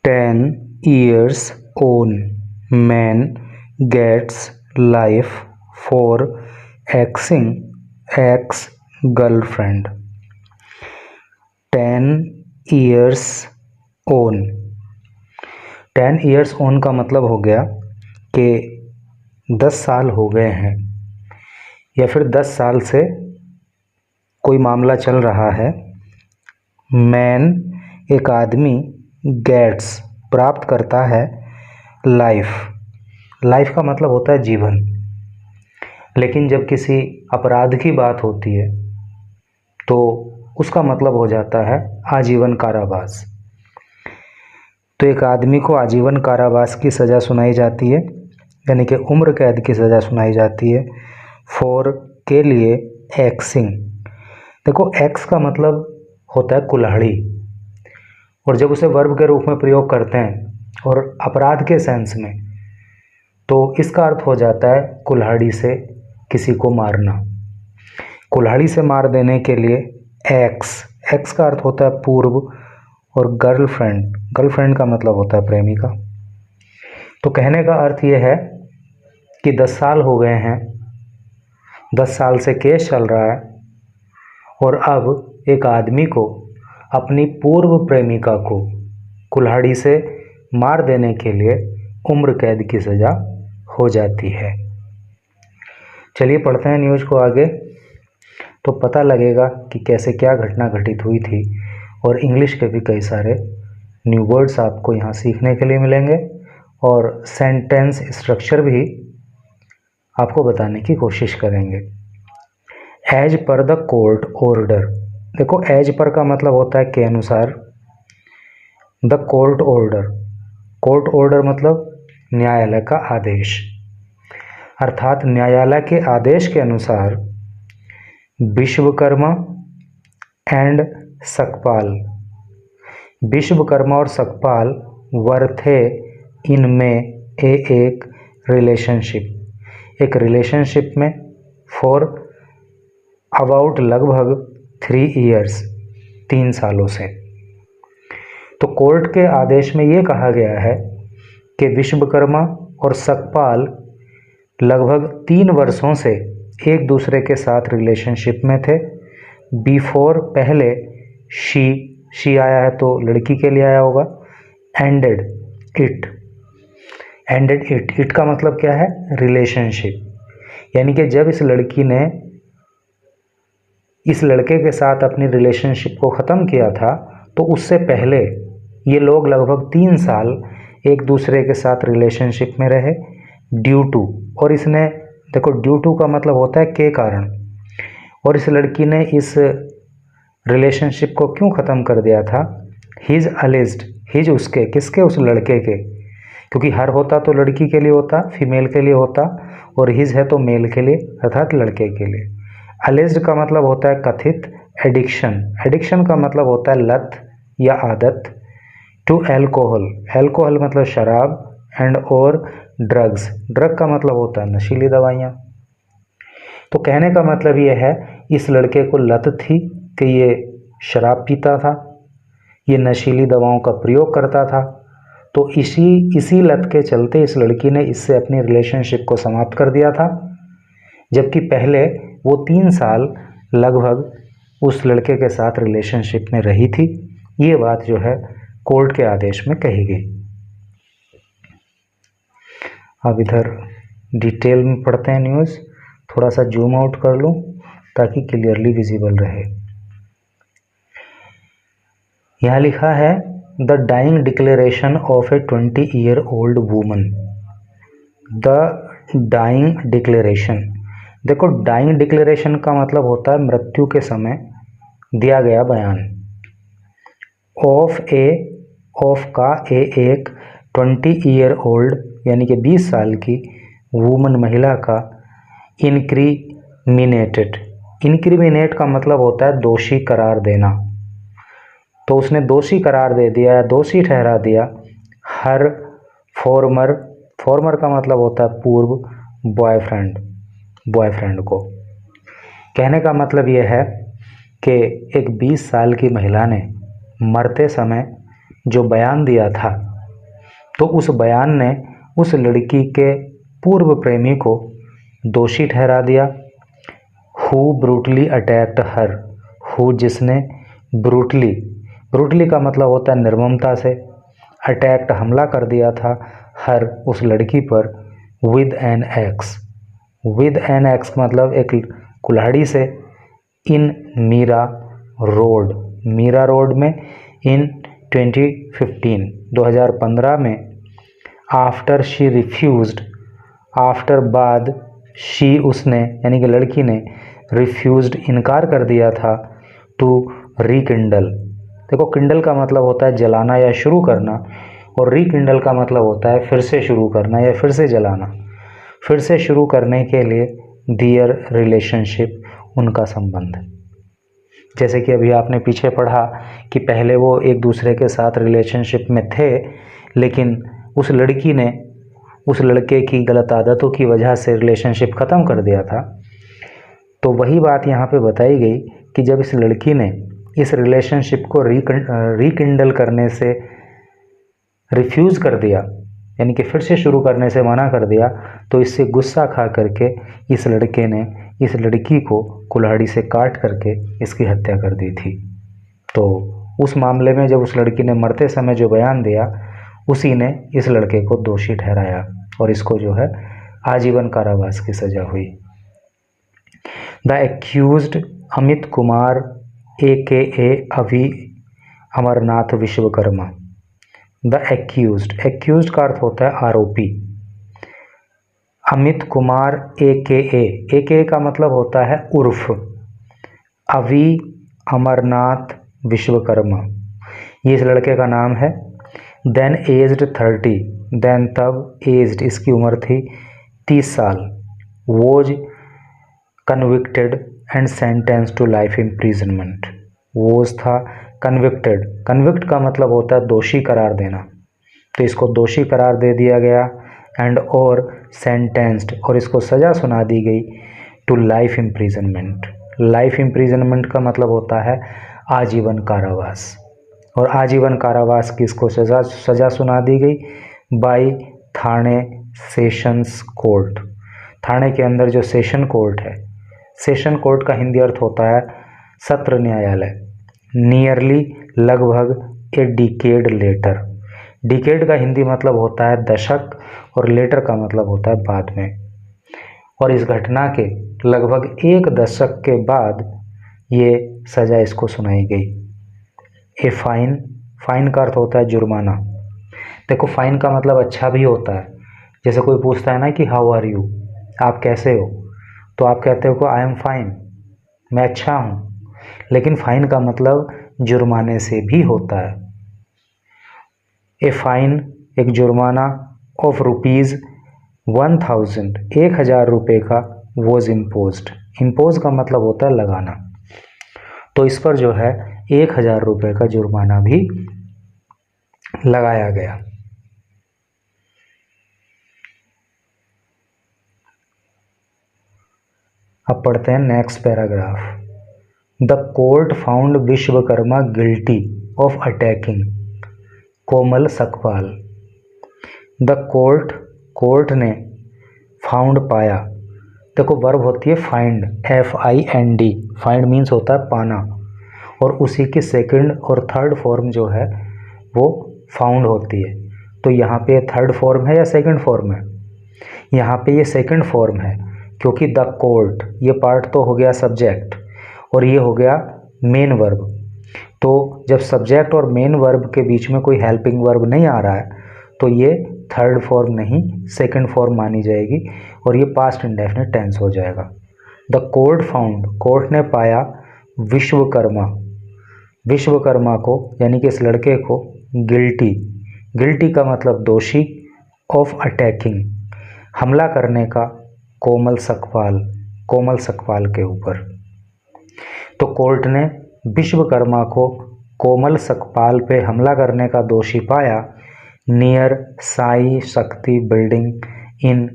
10 years old man gets life for axing ex-girlfriend. 10 years on 10 years on का मतलब हो गया कि 10 साल हो गए हैं या फिर 10 साल से कोई मामला चल रहा है। मैन एक आदमी, गेट्स प्राप्त करता है, लाइफ का मतलब होता है जीवन। लेकिन जब किसी अपराध की बात होती है तो उसका मतलब हो जाता है आजीवन कारावास। तो एक आदमी को आजीवन कारावास की सज़ा सुनाई जाती है, यानी कि उम्र कैद की सज़ा सुनाई जाती है। फॉर के लिए एक्सिंग, देखो एक्स का मतलब होता है कुल्हाड़ी, और जब उसे वर्ब के रूप में प्रयोग करते हैं और अपराध के सेंस में, तो इसका अर्थ हो जाता है कुल्हाड़ी से किसी को मारना। कुल्हाड़ी से मार देने के लिए एक्स का अर्थ होता है पूर्व, और गर्लफ्रेंड का मतलब होता है प्रेमिका। तो कहने का अर्थ ये है कि 10 साल हो गए हैं, 10 साल से केस चल रहा है, और अब एक आदमी को अपनी पूर्व प्रेमिका को कुल्हाड़ी से मार देने के लिए उम्र कैद की सज़ा हो जाती है। चलिए पढ़ते हैं न्यूज़ को आगे, तो पता लगेगा कि कैसे क्या घटना घटित हुई थी, और इंग्लिश के भी कई सारे न्यू वर्ड्स आपको यहाँ सीखने के लिए मिलेंगे, और सेंटेंस स्ट्रक्चर भी आपको बताने की कोशिश करेंगे। As per the court order, देखो एज पर का मतलब होता है के अनुसार। द कोर्ट ऑर्डर मतलब न्यायालय का आदेश, अर्थात न्यायालय के आदेश के अनुसार विश्वकर्मा एंड सकपाल, विश्वकर्मा और सकपाल वर थे इनमें एक रिलेशनशिप में फॉर अबाउट लगभग 3 इयर्स, 3 सालों से। तो कोर्ट के आदेश में ये कहा गया है कि विश्वकर्मा और सकपाल लगभग 3 वर्षों से एक दूसरे के साथ रिलेशनशिप में थे। बिफोर पहले, शी आया है तो लड़की के लिए आया होगा। एंडेड इट का मतलब क्या है? रिलेशनशिप, यानी कि जब इस लड़की ने इस लड़के के साथ अपनी रिलेशनशिप को ख़त्म किया था, तो उससे पहले ये लोग लगभग 3 साल एक दूसरे के साथ रिलेशनशिप में रहे। ड्यू टू, और इसने देखो ड्यू टू का मतलब होता है के कारण, और इस लड़की ने इस रिलेशनशिप को क्यों ख़त्म कर दिया था? हिज उसके, किसके? उस लड़के के, क्योंकि हर होता तो लड़की के लिए होता, फीमेल के लिए होता, और हिज है तो मेल के लिए अर्थात लड़के के लिए। अलेज्ड का मतलब होता है कथित। एडिक्शन का मतलब होता है लत या आदत। टू एल्कोहल मतलब शराब, एंड और ड्रग का मतलब होता है नशीली दवाइयाँ। तो कहने का मतलब ये है, इस लड़के को लत थी कि ये शराब पीता था, ये नशीली दवाओं का प्रयोग करता था, तो इसी लत के चलते इस लड़की ने इससे अपनी रिलेशनशिप को समाप्त कर दिया था, जबकि पहले वो 3 साल लगभग उस लड़के के साथ रिलेशनशिप में रही थी। ये बात जो है कोर्ट के आदेश में कही गई। अब इधर डिटेल में पढ़ते हैं न्यूज़, थोड़ा सा जूम आउट कर लूँ ताकि क्लियरली विजिबल रहे। यहाँ लिखा है the dying declaration of a 20-year-old woman. The dying declaration, देखो डाइंग डिक्लेरेशन का मतलब होता है मृत्यु के समय दिया गया बयान। ऑफ का एक 20-year-old यानी कि 20 साल की वूमन महिला का इंक्रिमिनेट का मतलब होता है दोषी करार देना। तो उसने दोषी करार दे दिया या दोषी ठहरा दिया हर फॉर्मर का मतलब होता है पूर्व बॉयफ्रेंड को। कहने का मतलब यह है कि एक 20 साल की महिला ने मरते समय जो बयान दिया था तो उस बयान ने उस लड़की के पूर्व प्रेमी को दोषी ठहरा दिया। Who brutally attacked her, who जिसने ब्रूटली का मतलब होता है निर्ममता से, अटैक्ट हमला कर दिया था, हर उस लड़की पर, विद एन एक्स मतलब एक कुल्हाड़ी से, इन मीरा रोड में, इन 2015 में, आफ्टर शी रिफ्यूज्ड, आफ्टर बाद, शी उसने यानी कि लड़की ने, रिफ्यूज्ड इनकार कर दिया था, टू रिकिंडल। देखो किंडल का मतलब होता है जलाना या शुरू करना, और रिकिंडल का मतलब होता है फिर से शुरू करना या फिर से जलाना, फिर से शुरू करने के लिए दियर रिलेशनशिप, उनका संबंध। जैसे कि अभी आपने पीछे पढ़ा कि पहले वो एक दूसरे के साथ रिलेशनशिप में थे, लेकिन उस लड़की ने उस लड़के की गलत आदतों की वजह से रिलेशनशिप ख़त्म कर दिया था। तो वही बात यहाँ पे बताई गई कि जब इस लड़की ने इस रिलेशनशिप को रिकिंडल करने से रिफ्यूज़ कर दिया, यानी कि फिर से शुरू करने से मना कर दिया, तो इससे गुस्सा खा करके इस लड़के ने इस लड़की को कुल्हाड़ी से काट करके इसकी हत्या कर दी थी। तो उस मामले में जब उस लड़की ने मरते समय जो बयान दिया, उसी ने इस लड़के को दोषी ठहराया और इसको जो है आजीवन कारावास की सज़ा हुई। The accused Amit Kumar AKA अभी अमरनाथ विश्वकर्मा। द एक्यूज्ड का अर्थ होता है आरोपी। अमित कुमार AKA का मतलब होता है उर्फ। अभी अमरनाथ विश्वकर्मा, ये इस लड़के का नाम है। देन एज्ड 30, देन तब एज्ड इसकी उम्र थी 30 साल। Was convicted and sentence to life imprisonment. Was था कन्विक्टेड, कन्विक्ट का मतलब होता है दोषी करार देना, तो इसको दोषी करार दे दिया गया, एंड और सेंटेंस्ड और इसको सज़ा सुना दी गई, to life imprisonment. Life imprisonment का मतलब होता है आजीवन कारावास, और आजीवन कारावास की इसको सज़ा सुना दी गई बाय थाने सेशंस कोर्ट। थाने के अंदर जो सेशन कोर्ट है, सेशन कोर्ट का हिंदी अर्थ होता है सत्र न्यायालय। नियरली लगभग ए डिकेड लेटर। डिकेड का हिंदी मतलब होता है दशक और लेटर का मतलब होता है बाद में। और इस घटना के लगभग एक दशक के बाद ये सज़ा इसको सुनाई गई। ए फाइन, फाइन का अर्थ होता है जुर्माना। देखो फाइन का मतलब अच्छा भी होता है, जैसे कोई पूछता है ना कि हाउ आर यू, आप कैसे हो, तो आप कहते हो कि आई एम फाइन, मैं अच्छा हूँ। लेकिन फाइन का मतलब जुर्माने से भी होता है। ए फाइन एक जुर्माना ऑफ रुपीज़ 1000, 1000 रुपये का, वॉज इम्पोज्ड। इम्पोज का मतलब होता है लगाना, तो इस पर जो है 1000 रुपये का जुर्माना भी लगाया गया। अब पढ़ते हैं next paragraph. The court found Vishwakarma guilty of attacking Komal Sakpal. The court ने फाउंड पाया। देखो वर्ब होती है फाइंड, FIND। फाइंड मीन्स होता है पाना, और उसी की सेकंड और थर्ड फॉर्म जो है वो फाउंड होती है। तो यहाँ पे थर्ड फॉर्म है या सेकंड फॉर्म है? यहाँ पे ये सेकंड फॉर्म है, क्योंकि द कोर्ट, ये पार्ट तो हो गया सब्जेक्ट और ये हो गया मेन वर्ब। तो जब सब्जेक्ट और मेन वर्ब के बीच में कोई हेल्पिंग वर्ब नहीं आ रहा है, तो ये थर्ड फॉर्म नहीं सेकंड फॉर्म मानी जाएगी और ये पास्ट इंडेफिनिट टेंस हो जाएगा। द कोर्ट फाउंड, कोर्ट ने पाया, विश्वकर्मा को यानी कि इस लड़के को, गिल्टी का मतलब दोषी, ऑफ अटैकिंग हमला करने का, कोमल सकपाल के ऊपर। तो कोर्ट ने विश्वकर्मा को कोमल सकपाल पे हमला करने का दोषी पाया, नियर साई शक्ति बिल्डिंग इन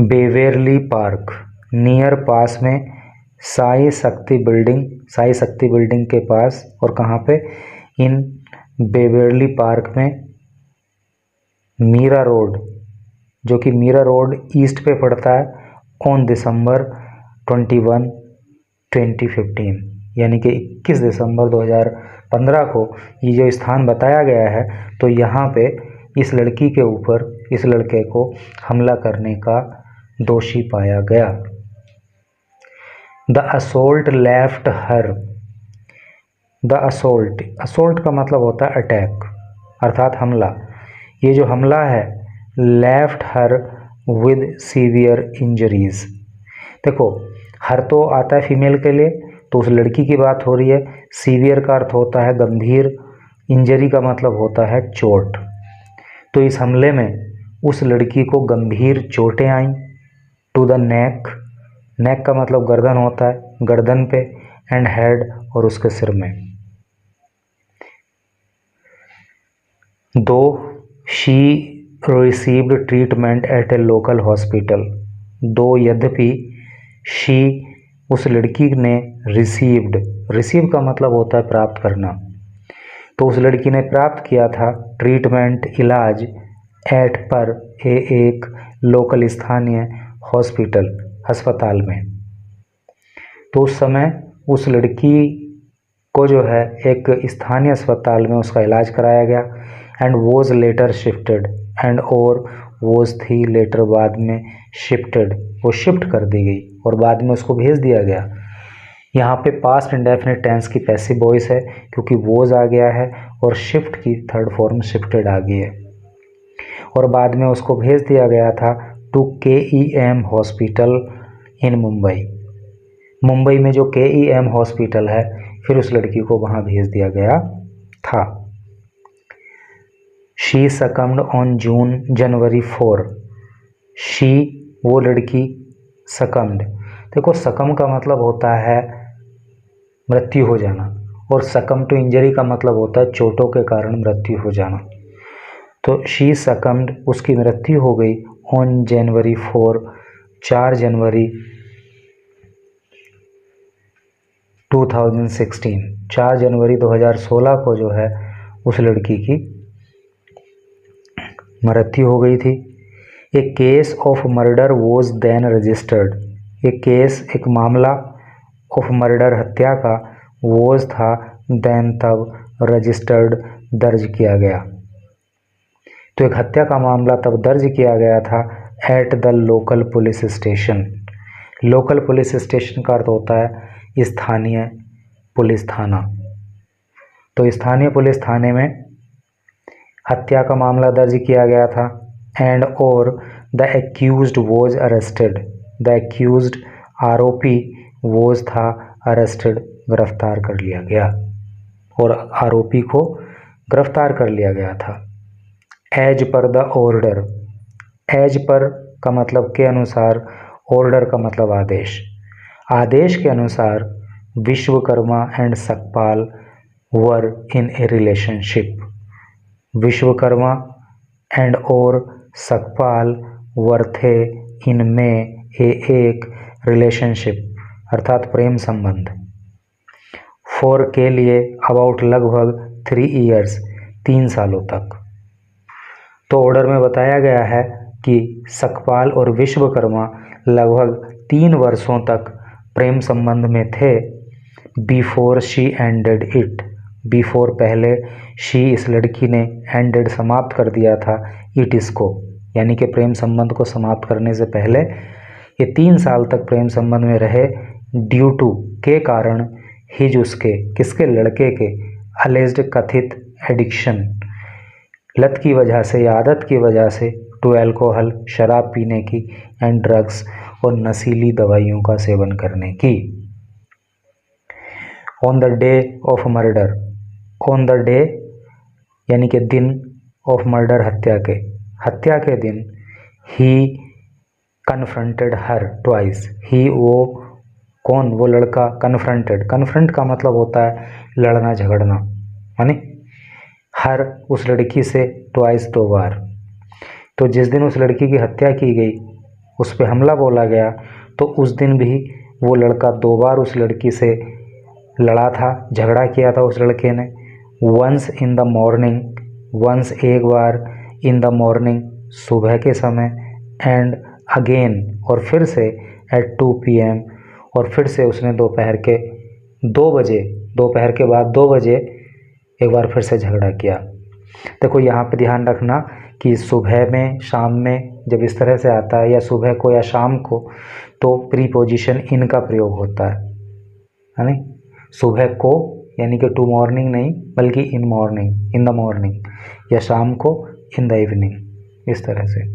बेवेरली पार्क। नियर पास में, साई शक्ति बिल्डिंग के पास, और कहाँ पे? इन बेवेरली पार्क में, मीरा रोड, जो कि मीरा रोड ईस्ट पे पड़ता है, ऑन दिसंबर 21, 2015, यानी कि 21 दिसंबर 2015 को ये जो स्थान बताया गया है, तो यहाँ पे इस लड़की के ऊपर, इस लड़के को हमला करने का दोषी पाया गया। The assault left her, the assault का मतलब होता है अटैक, अर्थात हमला। ये जो हमला है, left her with severe injuries. देखो, हर तो आता है फीमेल के लिए, तो उस लड़की की बात हो रही है। सीवियर का अर्थ होता है गंभीर, इंजरी का मतलब होता है चोट। तो इस हमले में उस लड़की को गंभीर चोटें आईं। टू द नेक, नेक का मतलब गर्दन होता है, गर्दन पे, एंड हेड, और उसके सिर में। दो she received treatment at A local hospital, दो यद्यपि शी उस लड़की ने रिसीव्ड, रिसीव का मतलब होता है प्राप्त करना, तो उस लड़की ने प्राप्त किया था ट्रीटमेंट, इलाज, एट पर, एक लोकल स्थानीय हॉस्पिटल, अस्पताल में। तो उस समय उस लड़की को जो है एक स्थानीय अस्पताल में उसका इलाज कराया गया। And was later shifted, and और वॉज थी लेटर बाद में शिफ्टेड, वो शिफ्ट कर दी गई और बाद में उसको भेज दिया गया। यहाँ पे पास्ट इंडेफिनिट टेंस की पैसिव वॉइस है, क्योंकि वॉज आ गया है और शिफ्ट की थर्ड फॉर्म शिफ्टेड आ गई है। और बाद में उसको भेज दिया गया था to KEM hospital in Mumbai. Mumbai में जो KEM हॉस्पिटल है, फिर उस लड़की को वहाँ भेज दिया गया था। She succumbed on January 4, she वो लड़की, सकम्ड, देखो सकम का मतलब होता है मृत्यु हो जाना, और सकम टू इंजरी का मतलब होता है चोटों के कारण मृत्यु हो जाना। तो शी सकम्ड, उसकी मृत्यु हो गई ऑन जनवरी 4, 4 जनवरी 2016, 4 जनवरी 2016 को जो है उस लड़की की मृत्यु हो गई थी। A case of murder was then registered, a case, एक मामला, ऑफ मर्डर, हत्या का, वॉज था, देन तब, रजिस्टर्ड, दर्ज किया गया। तो एक हत्या का मामला तब दर्ज किया गया था at the local police station. Local police station का अर्थ होता है स्थानीय पुलिस थाना। तो स्थानीय पुलिस थाने में हत्या का मामला दर्ज किया गया था। एंड और the accused was arrested, the accused, आरोपी, वॉज था, अरेस्टेड, गिरफ्तार कर लिया गया, और आरोपी को गिरफ्तार कर लिया गया था। As per the order, as per का मतलब के अनुसार, ऑर्डर का मतलब आदेश, आदेश के अनुसार Vishwakarma and Sakpal were in A relationship, Vishwakarma and और सकपाल वर थे इनमें एक रिलेशनशिप, अर्थात प्रेम संबंध। फॉर के लिए, अबाउट लगभग 3 ईयर्स, 3 सालों तक। तो ऑर्डर में बताया गया है कि सकपाल और विश्वकर्मा लगभग 3 वर्षों तक प्रेम संबंध में थे। Before she ended it, before पहले, शी इस लड़की ने, एंडेड समाप्त कर दिया था, इट इसको, यानी कि प्रेम संबंध को समाप्त करने से पहले ये 3 साल तक प्रेम संबंध में रहे। ड्यू टू के कारण, हिज उसके, किसके, लड़के के, अलेज्ड कथित, एडिक्शन लत की वजह से या आदत की वजह से, टू एल्कोहल शराब पीने की, एंड ड्रग्स और नशीली दवाइयों का सेवन करने की। On the day of murder, on the day यानी कि दिन, ऑफ मर्डर हत्या के दिन, ही कन्फ्रंटेड हर ट्वाइस, ही वो कौन, वो लड़का, कन्फ्रंटेड, कन्फ्रंट का मतलब होता है लड़ना झगड़ना, यानी हर उस लड़की से ट्वाइस 2 बार। तो जिस दिन उस लड़की की हत्या की गई, उस पर हमला बोला गया, तो उस दिन भी वो लड़का 2 बार उस लड़की से लड़ा था, झगड़ा किया था उस लड़के ने। Once in the morning, once एक बार, इन द मॉर्निंग, सुबह के समय, एंड अगेन, और फिर से एट 2 PM, और फिर से उसने दोपहर के 2 बजे, दोपहर के बाद 2 बजे एक बार फिर से झगड़ा किया। देखो यहाँ पे ध्यान रखना कि सुबह में, शाम में जब इस तरह से आता है, या सुबह को या शाम को, तो प्रीपोजिशन इन का प्रयोग होता है नहीं? सुबह को यानी कि टू मॉर्निंग नहीं, बल्कि in morning, in the morning, या शाम को इन द इवनिंग, इस तरह से।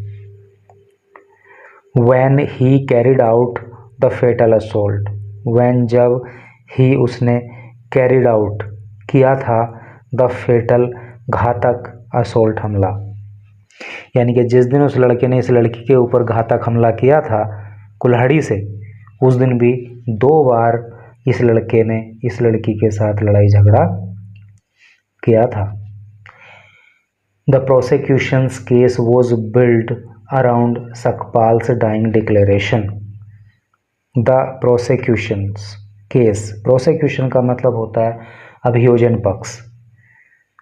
When he carried out the fatal assault, when जब ही उसने carried out किया था the fatal घातक assault हमला, यानी कि जिस दिन उस लड़के ने इस लड़की के ऊपर घातक हमला किया था कुल्हाड़ी से, उस दिन भी 2 बार इस लड़के ने इस लड़की के साथ लड़ाई झगड़ा किया था। The prosecution's case was built around Sakpal's dying declaration. The prosecution's case, prosecution का मतलब होता है अभियोजन पक्ष।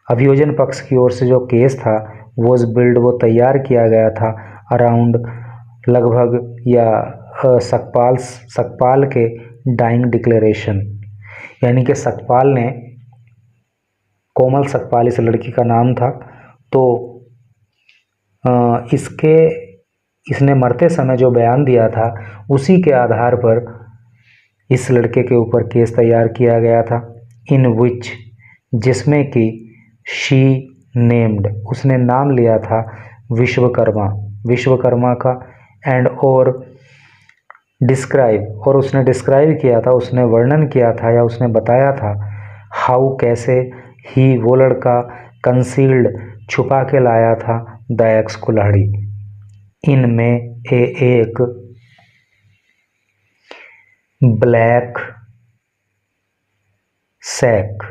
अभियोजन पक्ष की ओर से जो केस था was built, वो तैयार किया गया था अराउंड, लगभग, या सकपाल के डाइंग डिक्लेरेशन, यानी कि सकपाल ने, कोमल सकपाल इस लड़की का नाम था, तो इसने मरते समय जो बयान दिया था उसी के आधार पर इस लड़के के ऊपर केस तैयार किया गया था। इन विच, जिसमें कि शी नेम्ड, उसने नाम लिया था विश्वकर्मा, विश्वकर्मा का, एंड और डिस्क्राइब, और उसने डिस्क्राइब किया था, उसने वर्णन किया था या उसने बताया था, हाउ, कैसे, ही, वो लड़का, कंसील्ड, छुपा के लाया था, द एक्स, कुल्हाड़ी, इनमें एक ब्लैक सैक।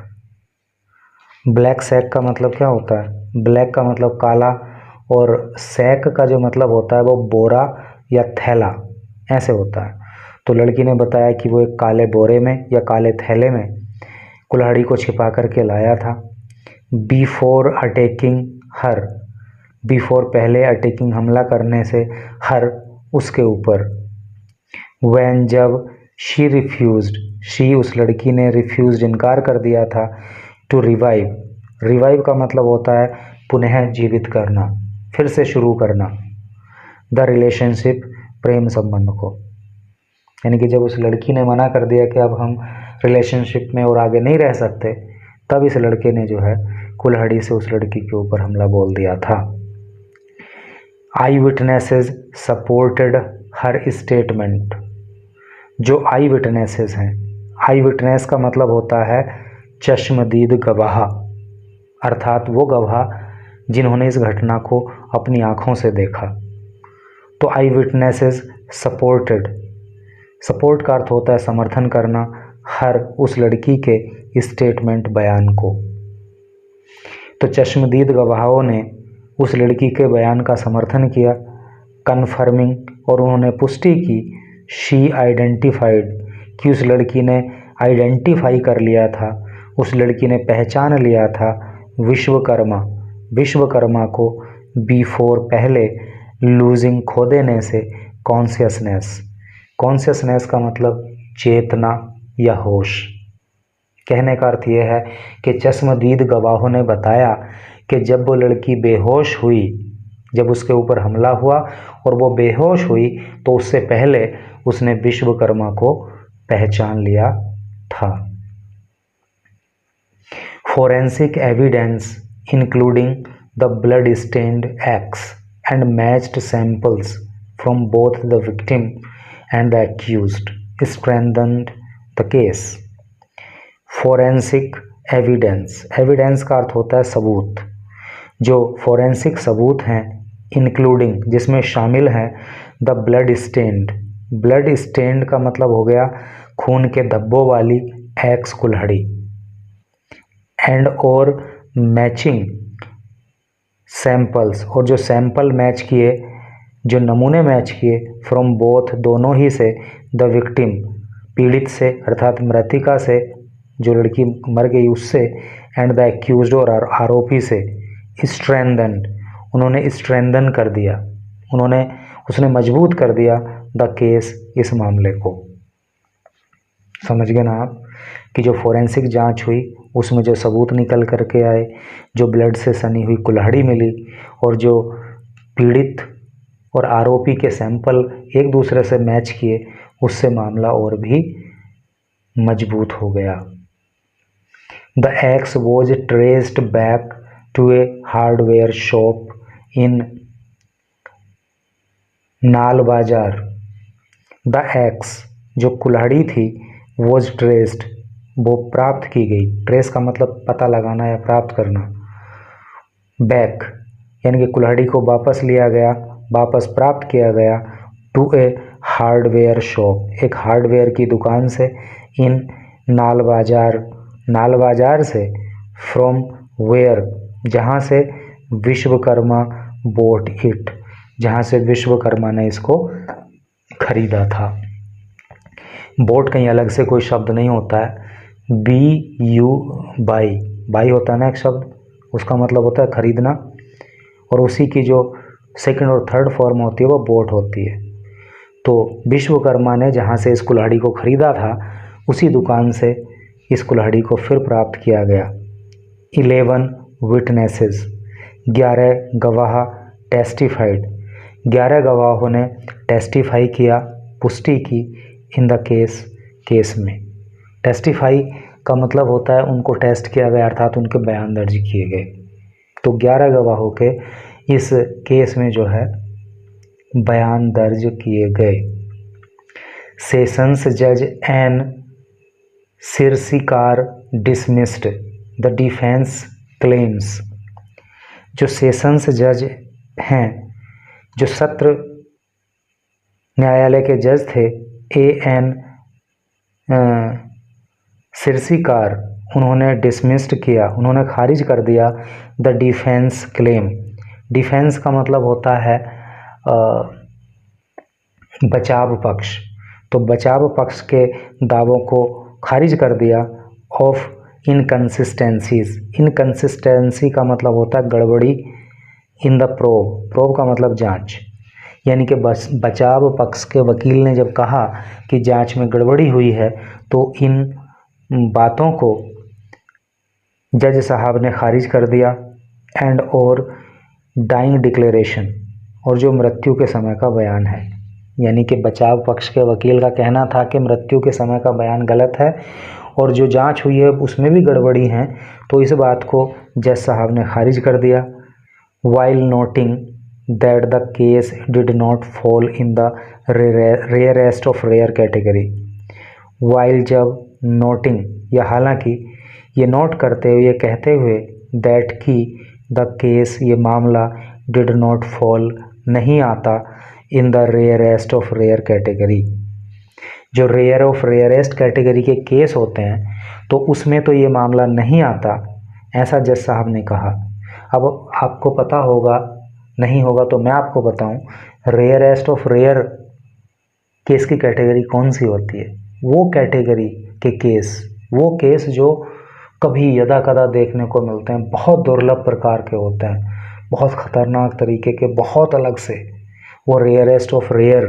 ब्लैक सैक का मतलब क्या होता है? ब्लैक का मतलब काला, और सैक का जो मतलब होता है वो बोरा या थैला, ऐसे होता है। तो लड़की ने बताया कि वो एक काले बोरे में या काले थैले में कुल्हाड़ी को छिपा करके लाया था। बिफोर अटैकिंग हर, बिफोर पहले, अटैकिंग हमला करने से, हर उसके ऊपर। व्हेन जब, शी रिफ्यूज्ड, शी उस लड़की ने, रिफ्यूज्ड इनकार कर दिया था, टू रिवाइव, रिवाइव का मतलब होता है पुनः जीवित करना, फिर से शुरू करना, द रिलेशनशिप, प्रेम संबंध को, यानी कि जब उस लड़की ने मना कर दिया कि अब हम रिलेशनशिप में और आगे नहीं रह सकते, तब इस लड़के ने जो है कुल्हाड़ी से उस लड़की के ऊपर हमला बोल दिया था। आई विटनेसेस सपोर्टेड हर स्टेटमेंट, जो आई विटनेसेस हैं, आई विटनेस का मतलब होता है चश्मदीद गवाह, अर्थात वो गवाह जिन्होंने इस घटना को अपनी आँखों से देखा। तो आई विटनेसेस सपोर्टेड, सपोर्ट का अर्थ होता है समर्थन करना, हर, उस लड़की के स्टेटमेंट, बयान को। तो चश्मदीद गवाहों ने उस लड़की के बयान का समर्थन किया, कन्फर्मिंग, और उन्होंने पुष्टि की, शी आइडेंटिफाइड, कि उस लड़की ने आइडेंटिफाई कर लिया था, उस लड़की ने पहचान लिया था, विश्वकर्मा, विश्वकर्मा को, बिफोर, पहले, लूजिंग, खो देने से, कॉन्शियसनेस, कॉन्शियसनेस का मतलब चेतना या होश। कहने का अर्थ यह है कि चश्मदीद गवाहों ने बताया कि जब वो लड़की बेहोश हुई, जब उसके ऊपर हमला हुआ और वो बेहोश हुई, तो उससे पहले उसने विश्वकर्मा को पहचान लिया था। Forensic evidence including the blood stained x and matched samples from both the victim and the accused strengthened the case. Forensic evidence, evidence का अर्थ होता है सबूत, जो फोरेंसिक सबूत हैं, इंक्लूडिंग, जिसमें शामिल हैं, the blood stained, blood stained का मतलब हो गया खून के धब्बों वाली एक्स, कुल्हाड़ी, एंड और मैचिंग सैंपल्स, और जो सैंपल मैच किए, जो नमूने मैच किए, फ्रॉम बोथ, दोनों ही से, द विक्टिम, पीड़ित से अर्थात मृतिका से, जो लड़की मर गई उससे, एंड द एक्यूज्ड, और आरोपी से, स्ट्रेंथेंड, उन्होंने स्ट्रेंथन कर दिया, उसने मजबूत कर दिया द केस, इस मामले को। समझ गए ना आप कि जो फोरेंसिक जांच हुई उसमें जो सबूत निकल करके आए, जो ब्लड से सनी हुई कुल्हाड़ी मिली और जो पीड़ित और आरोपी के सैंपल एक दूसरे से मैच किए, उससे मामला और भी मजबूत हो गया। The axe was traced back to a hardware shop in Nal Bazaar. The x, जो कुल्हाड़ी थी, वॉज ट्रेस्ड, वो प्राप्त की गई। ट्रेस का मतलब पता लगाना या प्राप्त करना। बैक यानी कि कुल्हाड़ी को वापस लिया गया, वापस प्राप्त किया गया टू ए हार्डवेयर शॉप, एक हार्डवेयर की दुकान से, इन नाल बाजार, नाल बाजार से, फ्रॉम वेयर, जहाँ से विश्वकर्मा बोट इट, जहाँ से विश्वकर्मा ने इसको खरीदा था। बोट कहीं अलग से कोई शब्द नहीं होता है, BU बाई, बाई होता है ना एक शब्द, उसका मतलब होता है खरीदना, और उसी की जो सेकंड और थर्ड फॉर्म होती है वो बोट होती है। तो विश्वकर्मा ने जहाँ से इस कुल्हाड़ी को खरीदा था, उसी दुकान से इस कुल्हाड़ी को फिर प्राप्त किया गया। 11 विटनेसेस, 11 गवाह टेस्टिफाइड, 11 गवाहों ने टेस्टिफाई किया, पुष्टि की, इन द केस, केस में। टेस्टिफाई का मतलब होता है उनको टेस्ट किया गया, अर्थात उनके बयान दर्ज किए गए। तो 11 गवाहों के इस केस में जो है बयान दर्ज किए गए। सेशंस जज N Sirsikar dismissed the defence claims. जो सेशंस जज हैं, जो सत्र न्यायालय के जज थे, AN सिरसिकार, उन्होंने डिसमिस्ड किया, उन्होंने खारिज कर दिया द डिफेंस क्लेम। डिफेंस का मतलब होता है बचाव पक्ष, तो बचाव पक्ष के दावों को खारिज कर दिया। ऑफ इनकन्सिस्टेंसीज, इनकन्सिस्टेंसी का मतलब होता है गड़बड़ी, इन द प्रोब, प्रोब का मतलब जांच, यानी कि बचाव पक्ष के वकील ने जब कहा कि जांच में गड़बड़ी हुई है, तो इन बातों को जज साहब ने खारिज कर दिया। एंड और डाइंग डिक्लेरेशन, और जो मृत्यु के समय का बयान है, यानी कि बचाव पक्ष के वकील का कहना था कि मृत्यु के समय का बयान गलत है और जो जांच हुई है उसमें भी गड़बड़ी है, तो इस बात को जज साहब ने खारिज कर दिया। While noting that the case did not fall in the rarest of rare category. While, जब, नोटिंग, या हालांकि, ये नोट करते हुए, ये कहते हुए, दैट की, द केस, ये मामला, डिड नॉट फॉल, नहीं आता, in the rarest of rare category. जो रेयर ऑफ रेयरेस्ट कैटेगरी के केस होते हैं तो उसमें तो ये मामला नहीं आता, ऐसा जज साहब ने कहा। अब आपको पता होगा, नहीं होगा तो मैं आपको बताऊं, रेयरेस्ट ऑफ रेयर केस की कैटेगरी कौन सी होती है? वो कैटेगरी के केस, वो केस जो कभी यदा कदा देखने को मिलते हैं, बहुत दुर्लभ प्रकार के होते हैं, बहुत ख़तरनाक तरीके के, बहुत अलग से, वो रेयरेस्ट ऑफ रेयर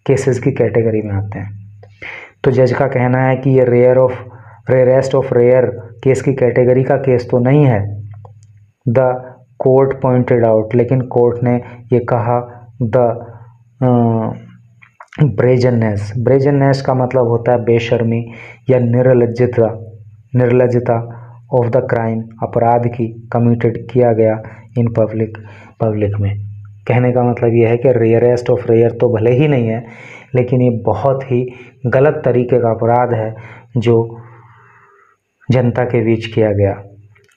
केसेस की कैटेगरी में आते हैं। तो जज का कहना है कि ये रेयरेस्ट ऑफ रेयर केस की कैटेगरी का केस तो नहीं है। द कोर्ट पॉइंटेड आउट, लेकिन कोर्ट ने ये कहा, द ब्रेजननेस, ब्रेजननेस का मतलब होता है बेशर्मी या निर्लज्जता ऑफ द क्राइम, अपराध की, कमिटेड, किया गया, इन पब्लिक में। कहने का मतलब ये है कि रेयरेस्ट ऑफ रेयर तो भले ही नहीं है, लेकिन ये बहुत ही गलत तरीके का अपराध है जो जनता के बीच किया गया।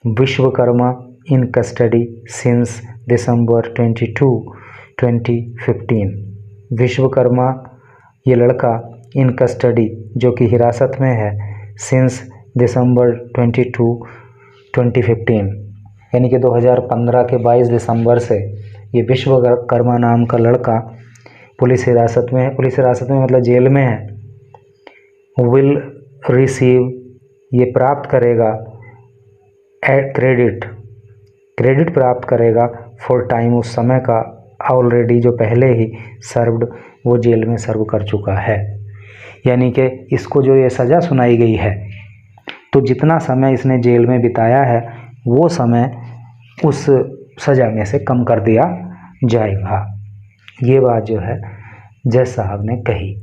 विश्वकर्मा इन कस्टडी सिंस दिसंबर 22, 2015। विश्वकर्मा, ये लड़का, इन कस्टडी, जो कि हिरासत में है, सिंस दिसंबर 22, 2015, यानी कि 2015 के 22 दिसंबर से ये विश्वकर्मा नाम का लड़का पुलिस हिरासत में है। पुलिस हिरासत में मतलब जेल में है। विल रिसीव, ये प्राप्त करेगा, क्रेडिट, क्रेडिट प्राप्त करेगा फॉर टाइम उस समय का ऑलरेडी जो पहले ही सर्व्ड वो जेल में सर्व कर चुका है। यानी कि इसको जो ये सज़ा सुनाई गई है तो जितना समय इसने जेल में बिताया है वो समय उस सज़ा में से कम कर दिया जाएगा। ये बात जो है जज साहब ने कही।